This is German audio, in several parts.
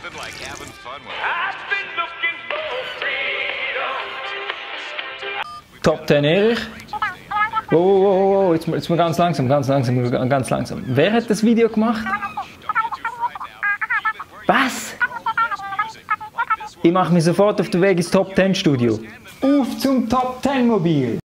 nothing like having fun with it. I've been looking for freedom. Top 10 Erich. Oh, jetzt mal ganz langsam. Wer hat das Video gemacht? Was? Ich mache mich sofort auf den Weg ins Top 10 Studio. Auf zum Top 10 Mobil!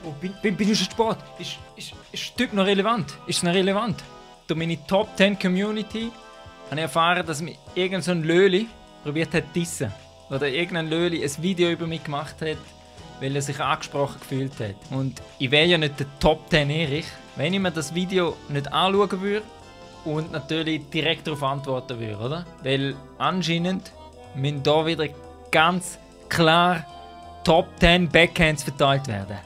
Oh, bin ich schon Sport? Ist der Typ noch relevant? Ist es noch relevant? Durch meine Top 10 Community habe ich erfahren, dass mich irgend so ein Löli probiert hat zu dissen. Oder irgendein Löli ein Video über mich gemacht hat, weil er sich angesprochen gefühlt hat. Und ich wäre ja nicht der Top 10 Erich, wenn ich mir das Video nicht anschauen würde und natürlich direkt darauf antworten würde, oder? Weil anscheinend müssen hier wieder ganz klar Top 10 Backhands verteilt werden.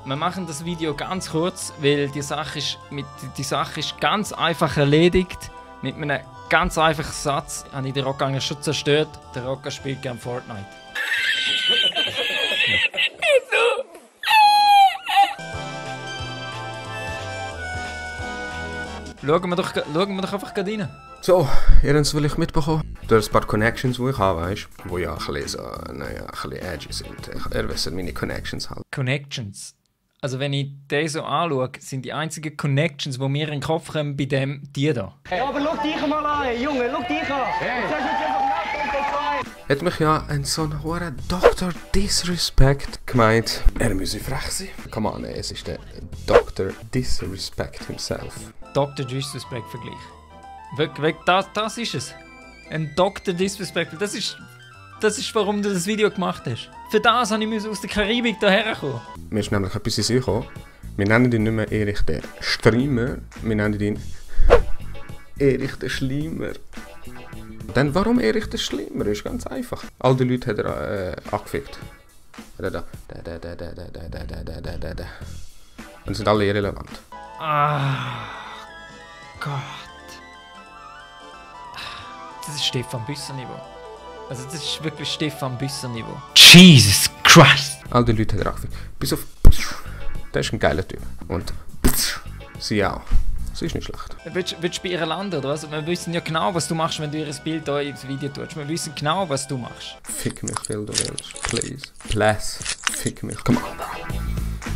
Wir machen das Video ganz kurz, weil die Sache ist ganz einfach erledigt. Mit einem ganz einfachen Satz habe ich den Rockanger schon zerstört. Der Rocker spielt gerne Fortnite. Schauen wir doch einfach gerade rein. So, ihr habt es vielleicht mitbekommen. Durch ein paar Connections, die ich habe, weißt du, die ja ein bisschen, ein bisschen edgy sind. Ihr wisst meine Connections halt. Connections. Also wenn ich den so anschaue, sind die einzigen Connections, die mir in den Kopf kommen, bei dem die da. Ja, aber schau dich mal an, Junge, schau dich an! Hey. Hat mich ja ein so ein hoher Dr. Disrespect gemeint. Er müsse frech sein. Come on, es ist der Dr. Disrespect himself. Dr. Disrespect-Vergleich. Das ist es. Ein Dr. Disrespect. Das ist, warum du das Video gemacht hast. Für das musste ich aus der Karibik hierher kommen. Mir ist nämlich etwas in Sinn gekommen. Wir nennen ihn nicht mehr Erich den Streamer, wir nennen ihn Erich den Schleimer. Dann warum Erich der Schleimer? Ist ganz einfach. All die Leute hat er angefickt. Und sind alle irrelevant. Ah, Gott. Das ist Stefan Büsser-Niveau. Also das ist wirklich Stefan Büsser-Niveau. Jesus Christ! All die Leute hat er angefickt. Bis auf... Der ist ein geiler Typ. Und... Sie auch. Sie ist nicht schlecht. Willst du bei ihr landen, oder was? Wir wissen ja genau, was du machst, wenn du ihr Bild hier ins Video tust. Wir wissen genau, was du machst. Fick mich, viel du willst. Please. Fick mich. Come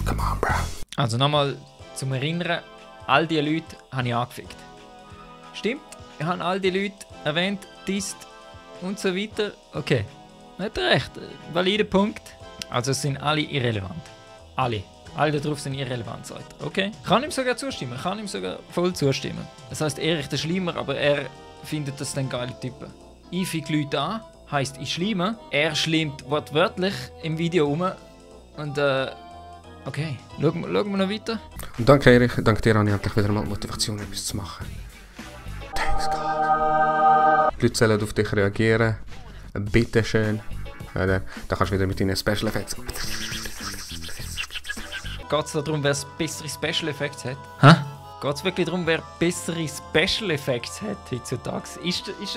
on, bro. Also nochmal zum Erinnern, all diese Leute habe ich angefickt. Stimmt? Ich habe all die Leute erwähnt, disst und so weiter. Okay. Hat er recht. Valider Punkt. Also es sind alle irrelevant. Alle. Alle da drauf sind irrelevant, sagt er. Okay. Kann ihm sogar zustimmen. Kann ihm sogar voll zustimmen. Das heisst, Erich der Schleimer, aber er findet das dann geile Typen. Ich fick Leute an, heisst ich schleime. Er schleimt wortwörtlich im Video rum. Und okay. Schauen wir noch weiter. Und danke Erich, dank dir habe ich endlich wieder mal Motivation, etwas zu machen. Thanks God. Die Leute sollen auf dich reagieren. Bitteschön. Da kannst du wieder mit deinen Special Effects. Geht es darum, wer bessere Special Effects hat? Hä? Geht es wirklich darum, wer bessere Special Effects hat heutzutage?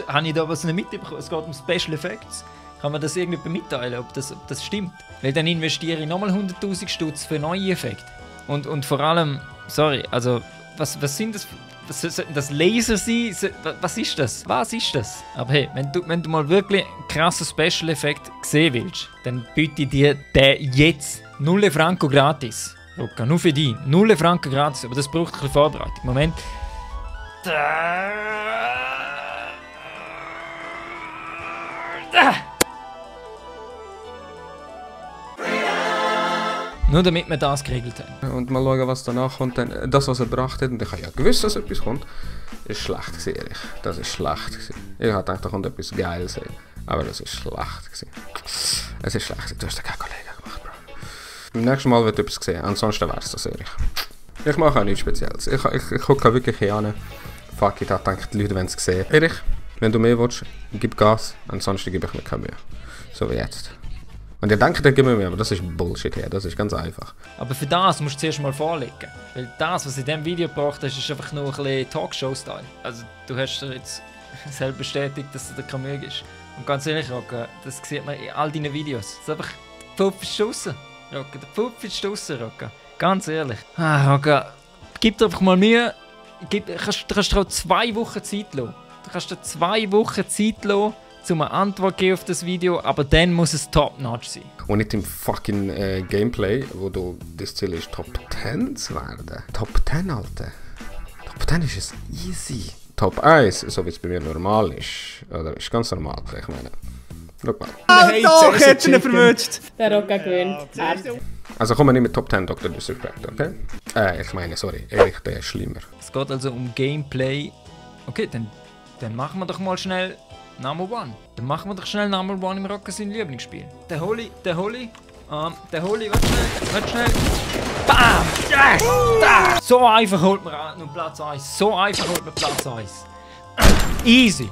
Habe ich da was nicht mitbekommen? Es geht um Special Effects. Kann man das irgendwie mitteilen, ob das stimmt? Weil dann investiere ich nochmal 100'000 Stutz für neue Effekte. Und vor allem, sorry, also, was sind das? Was sollten das Laser sein? Was ist das? Was ist das? Aber hey, wenn du mal wirklich einen krassen Special Effekt sehen willst, dann biete ich dir den jetzt 0 Franco gratis. Rocker, nur für dich. 0 Franken gratis, aber das braucht ein bisschen Vorbereitung. Moment. Nur damit wir das geregelt haben. Und mal schauen, was danach kommt. Dann, das, was er gebracht hat, und ich habe ja gewusst, dass etwas kommt, ist schlecht gewesen, Erich. Das ist schlecht gewesen. Ich habe gedacht, da kommt etwas Geiles hin. Aber das ist schlecht gewesen. Es ist schlecht gewesen. Du hast ja keinen Kollegen gemacht, Bro. Beim nächsten Mal wird etwas gesehen, ansonsten wäre es das, Erich. Ich mache auch nichts Spezielles. Ich gucke wirklich hier an. Fuck it, ich denke, die Leute wollen es sehen. Erich, wenn du mehr willst, gib Gas, ansonsten gebe ich mir keine Mühe. So wie jetzt. Und ihr denkt, ihr gebt mir mehr, aber das ist Bullshit hier, das ist ganz einfach. Aber für das musst du zuerst mal vorlegen. Weil das, was in diesem Video gebracht hast, ist einfach nur ein bisschen Talkshow-Style. Also du hast dir jetzt selber bestätigt, dass er der Kamel ist. Und ganz ehrlich, Rocker, das sieht man in all deinen Videos. Das ist einfach, der Pfupf ist draussen, Rocker. Der Pfupf ist draussen, Rocker. Ganz ehrlich. Rocker, gib dir einfach mal Mühe. Du kannst dir auch 2 Wochen Zeit lassen. Du kannst dir 2 Wochen Zeit lassen, um eine Antwort zu geben auf das Video, aber dann muss es top-notch sein. Und nicht im fucking Gameplay, wo du das Ziel ist, Top 10 zu werden. Top 10, Alter. Top 10 ist es easy. Top 1, so wie es bei mir normal ist. Oder ist ganz normal, ich meine. Schau mal. Doch, hättest du ihn verwünscht. Der Rocca gewinnt. Also kommen wir nicht mit Top 10 Dr. Disrespect, okay? Ich meine, sorry, ehrlich, der ist schlimmer. Es geht also um Gameplay. Okay, dann machen wir doch mal schnell Number 1. Dann machen wir doch schnell Number 1 im Rocker sein Lieblingsspiel. Der Holy, warte schnell. Bam! Yes! Da! So einfach holt man nur Platz 1. So einfach holt man Platz 1. Easy.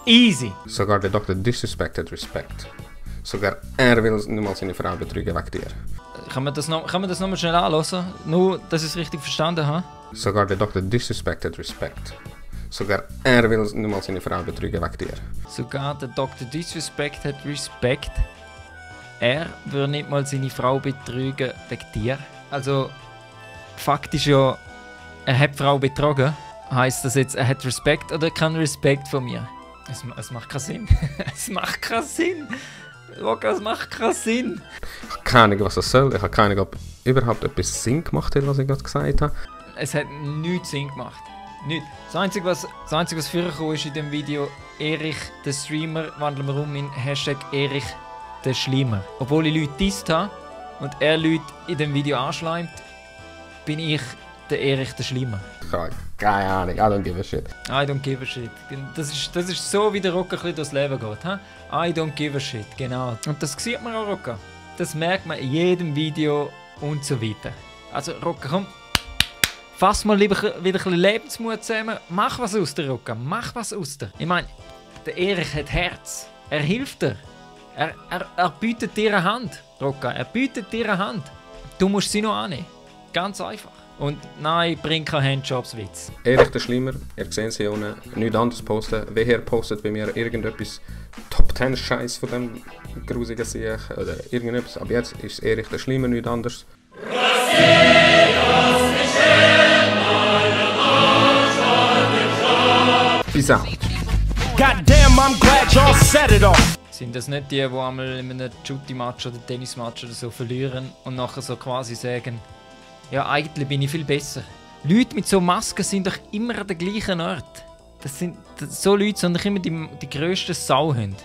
Easy. Sogar der Dr. Disrespect Respect. Sogar er will niemals seine Frau betrügen wegen dir. Kann man das noch mal schnell anhören? Nur, dass ich es richtig verstanden habe. Sogar der Dr. Disrespect Respect. Sogar er will niemals seine Frau betrügen wegen dir. Sogar der Dr. Disrespect hat Respekt. Er würde nicht mal seine Frau betrügen wegen dir. Also, Fakt ist ja, er hat die Frau betrogen. Heißt das jetzt, er hat Respekt oder keinen Respekt von mir? Es macht keinen Sinn. Es macht keinen Sinn. Rocker, es macht keinen Sinn. Ich habe keine Ahnung, was das soll. Ich habe keine Ahnung, ob überhaupt etwas Sinn gemacht hat, was ich gerade gesagt habe. Es hat nichts Sinn gemacht. Nichts. Das Einzige, was vorgekommen ist in dem Video, Erich, der Streamer, wandeln wir um in Hashtag Erich, der Schlimmer. Obwohl ich Leute disst habe und er Leute in dem Video anschleimt, bin ich der Erich, der Schlimmer. Ich habe keine Ahnung, I don't give a shit. I don't give a shit. Das ist so, wie der Rocker ein bisschen durchs Leben geht. He? I don't give a shit, genau. Und das sieht man auch, Rocker. Das merkt man in jedem Video und so weiter. Also, Rocker, komm. Fass mal lieber wieder ein bisschen Lebensmut zusammen. Mach was aus der Rocker. Mach was aus der. Ich meine, der Erich hat Herz. Er hilft dir. Er bietet dir eine Hand, Rocker. Er bietet dir eine Hand. Du musst sie noch annehmen. Ganz einfach. Und nein, bring keine Handjobs-Witz. Erich der Schlimmer, ihr seht es hier unten, nichts anderes posten. Wer postet bei mir irgendetwas Top 10 Scheiß von dem grusigen Sieg oder irgendetwas. Aber jetzt ist Erich der Schlimmer, nichts anderes. Peace out. Goddamn, I'm glad y'all set it off. Sind das nicht die einmal in einem Shooty-Match oder Tennis-Match oder so verlieren und nachher so quasi sagen, ja, eigentlich bin ich viel besser. Leute mit so Masken sind doch immer an der gleichen Ort. Das sind so Leute, die doch immer die grössten Sau haben.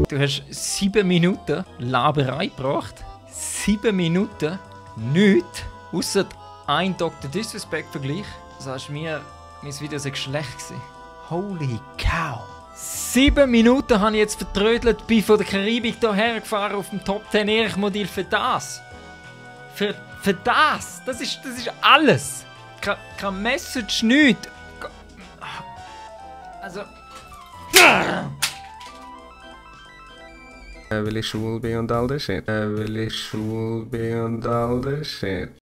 Du hast 7 Minuten Laberei gebracht. 7 Minuten nichts. Ausser ein Dr. Disrespect-Vergleich. Sagst du mir, mein Video sei schlecht gewesen. Holy cow! 7 Minuten habe ich jetzt vertrödelt, bin von der Karibik hierher gefahren auf dem Top 10 Erich-Modell für das. Für das! Das ist alles! Kein Message, nichts! Also... Will ich schwul bin und all das Shit. Will ich schwul bin und all das Shit.